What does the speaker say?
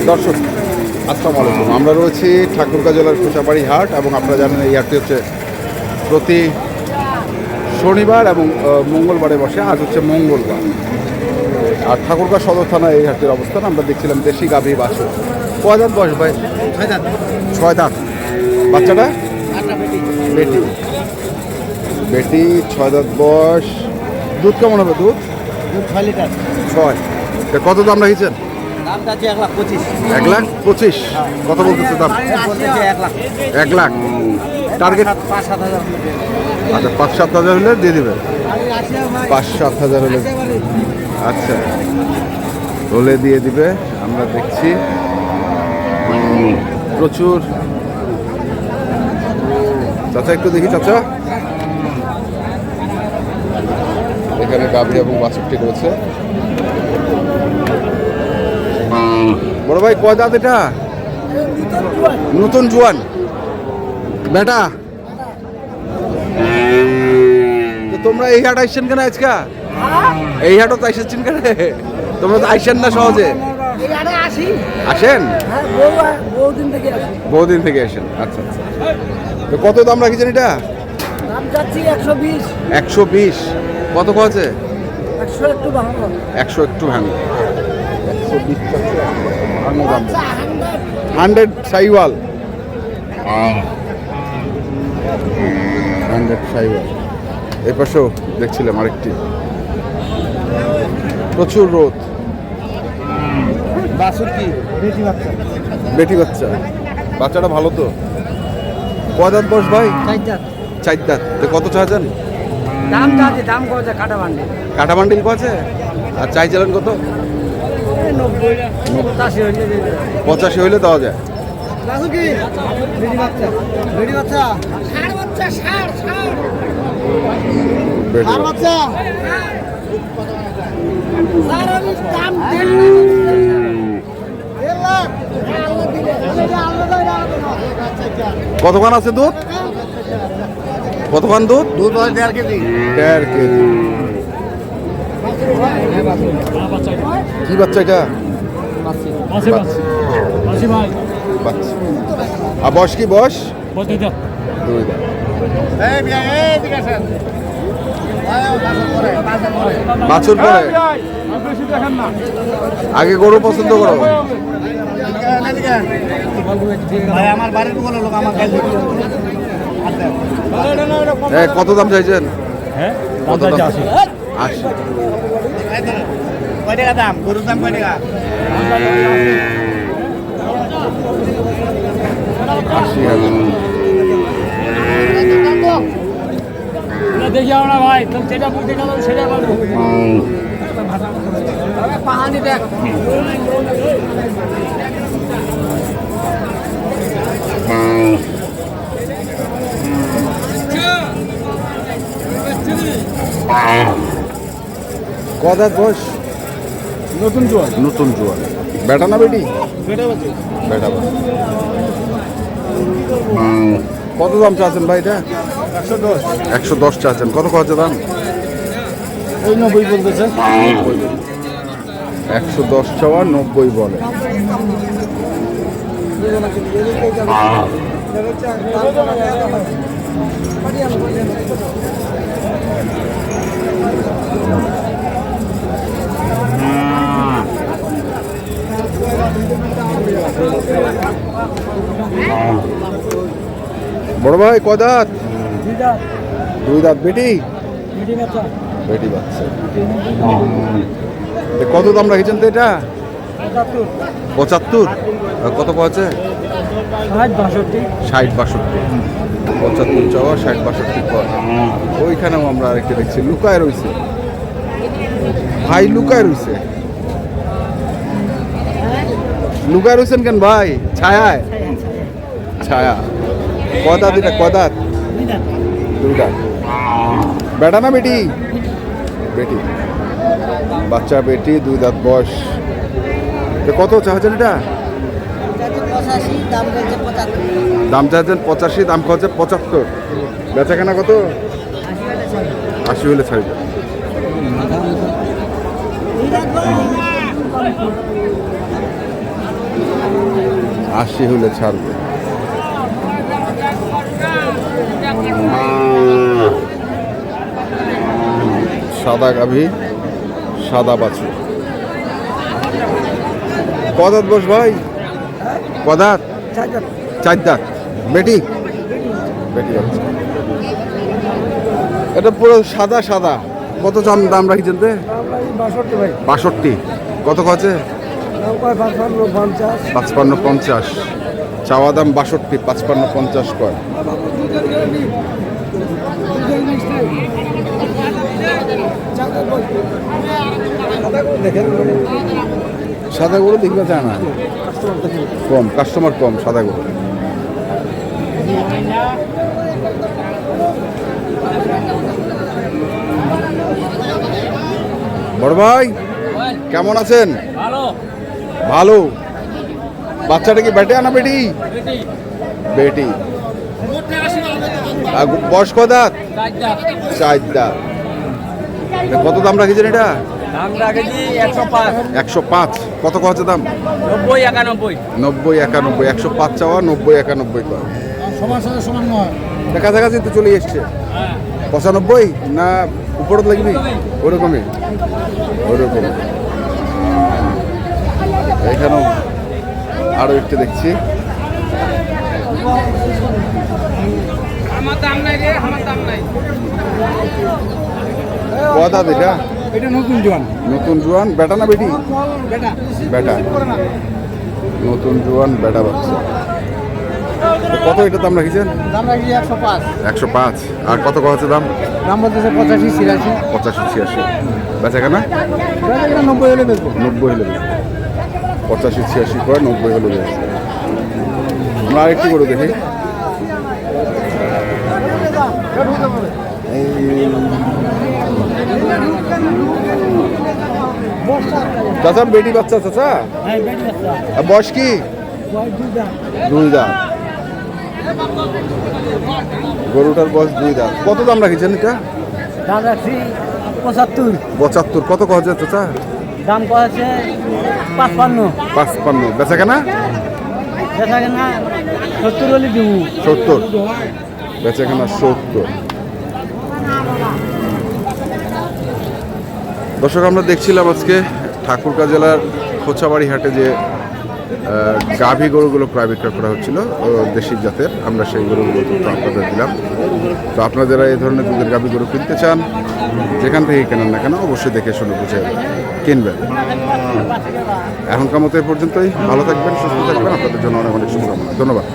দর্শক আসসালামু আলাইকুম। আমরা রয়েছি ঠাকুরগাঁ জেলার কুচাবাড়ি হাট এবং আপনারা জানেন এই হাটটি হচ্ছে প্রতি শনিবার এবং মঙ্গলবারে বসে। আজ হচ্ছে মঙ্গলবার। আর ঠাকুরগাঁ সদর থানায় এই হাটটির অবস্থান। আমরা দেখছিলাম দেশি গাভী বাছুর। কয় দাঁত বয়স ভাই? 6 দাঁত। বাচ্চাটা বেটি, বেটি 6 দাঁত বয়স। দুধ কেমন হবে? দুধ 6 লিটার। 6। কত দাম রাখিয়েছেন? দামটা আছে 1,25,000। 1,25,000। কত বলতেছে দাম? 1 লাখ। টার্গেট 5-7 হাজার। আচ্ছা 5-7 হাজার হলে দিয়ে দেবেন। 5-7 হাজার হলে আচ্ছা হলে দিয়ে দিবে। আমরা দেখছি প্রচুর। চাচা একটু দেখি চাচা, এখানে গাভী এবং বাছুরটি রয়েছে। বড় ভাই কয় দাঁত এটা? নতুন জোয়ান বেটা। তো তোমরা এই হাট আইসেন কেন আজকা? এই হাটও তো আইসেছেন কেন? তোমরা তো আইসেন না সহজে। আসেন বহুদিন থেকে আসেন। আচ্ছা আচ্ছা। তো কত দাম রাখিছেন এটা? 120। কত আছে? 100 একটু ভাঙো। 120 ভাঙো দাম। 100 সাইওয়াল। 100 সাইওয়াল। এই পাশেও দেখছিলাম আরেকটি। প্রচুর রোদ। বাছুর কি? বেটি বাচ্চা। বেটি বাচ্চা। বাচ্চাটা ভালো তো? কয় দাঁত বয়স ভাই? 4 দাঁত। 4 দাঁত। তো কত চাচ্ছেন? দাম যাচ্ছে, দাম কত? কাটা বান্ডে। কাটা বান্ডিল কত আছে? আর চাইছিলেন কত? 85 হইলে দেওয়া যায়। বাছুর কি? বেটি বাচ্চা। বেটি বাচ্চা। ষাঁড় বাচ্চা। বেটি ষাঁড় বাচ্চা। কতক্ষণ আছে দুধ? কতক্ষণ দুধ? দুধ 1.5 কেজি। 1.5 কেজি। কি বাচ্চা এটা? বাচ্চা। আর বয়স কি? বয়স 2 দাঁত। বাছুর পরে আগে গরু পছন্দ করো। আমার বাড়ির লোক আমার কত দাম চাইছেন? কত দাম? 80। কয় টাকা দাম? গরুর দাম কয় টাকা? 80,000। দেখি না ভাই, যেটা বুঝতে গেল সেটা বলবো। পাহাড়ি দেখ। কদাত বয়স? নতুন জোয়ান। নতুন জোয়ান। বেটা না বেটি? বেটা বাচ্চা। বেটা বাচ্চা। কত দাম চাচ্ছেন ভাই এটা? 110। 110 চাচ্ছেন। কত খরচা দাম? ওই 90 বলতেছে। 110 চাওয়া, 90 বলে। বড় ভাই কয় দাঁত? 2 দাঁত। বেটি? বেটি বাচ্চা। কত দাম রাখেছেন তো এটা? 75। কত আছে? 60-62। 60-62। 75 চাওয়া, 60-62 পর। ওইখানেও আমরা আরেকটা দেখছি লুকায় রয়েছে ভাই। লুকায় রয়েছে। লুকায় রয়েছেন কেন ভাই? ছায়ায়। ছায়া। কয় দাঁত এটা? কয় দাঁত? 2 দাঁত। বেটা না বেটি? বেটি। বাচ্চা বেটি, 2 দাঁত বয়স। কত চাচ্ছেন এটা? দাম চাচ্ছেন 85, দাম হচ্ছে 75। বেচা কেনা কত? 80 হলে ছাড়ি। 80 হলে ছাড়বে। সাদা গাভী, সাদা বাছুর। কদাত বস ভাই? কদাত? 4 দাঁত। বেটি? বেটি বাচ্চা। এটা পুরো সাদা সাদা। কত দাম রাখিছেন তে? 62 ভাই 62। কত আছে? 55-50। চাওয়া দাম 62, 55-50 কয়। সাদা গরু দেখবে চায় না, কম কাস্টমার, কম সাদা গরু। বড় ভাই কেমন আছেন? ভালো। বাচ্চাটা কি বেটে আনা বেটি? বেটি। আর বয়স কয় দাঁত? 4 দাঁত। কত দাম রাখেছেন এটা? দাম রাখেছি 105। 105। কত হচ্ছে দাম? 90-91। 90-91। 105 চাওয়া, 90-91 কয়। সবার সাথে সমান নয়। কাছাকাছি তো চলে এসছে। 95 না উপরত লাগবে? ওরকমই, ওরকম। এখানেও আরো একটু দেখছি। আমার দাম নাই রে, আমার দাম নাই। কদা দেখা? এটা নতুন জোয়ান। নতুন জোয়ান। বেটা না বেটি? বেটা বেটা। নতুন জোয়ান বেটা বাচ্চা। কত এটা দাম রাখিছেন? দাম রাখি 105। 105। আর কত হচ্ছে দাম? দাম বলতেছে 85-86। 85-86। বেচা কেনা? 90 হলে বেচবো। 90 হলে বেচবে। 85-86 করে 90 হলে বেচবে। আমরা আরেকটি করে দেখি। চাচা বেটি বাচ্চা চাচা? হ্যাঁ বেটি বাচ্চা। আর বয়স কি? বয়স 2 দাঁত। 2 দাঁত। গরুটার বয়স 2 দাঁত। কত দাম রাখিছেন এটা? দাম রাখছি 75। 75। কত হচ্ছে চাচা? দাম কয়েছে 55। 55। বেচা কেনা? দেখা না 70 হলে দিব। 70। বেচা কেনা 70। দর্শক আমরা দেখছিলাম আজকে ঠাকুরগাঁ জেলার খোঁচাবাড়ি হাটে যে গাভী গরুগুলো ক্রয় বিক্রয় করা হচ্ছিল দেশি জাতের, আমরা সেই গরুগুলো তথ্য আপনাদের দিলাম। তো আপনারা যারা এই ধরনের দুধের গাভী গরু কিনতে চান, যেখান থেকে কেনেন না কেন অবশ্যই দেখে শুনে বুঝে কিনবেন। এখনকার মতো এ পর্যন্তই। ভালো থাকবেন, সুস্থ থাকবেন। আপনাদের জন্য অনেক অনেক শুভকামনা। ধন্যবাদ।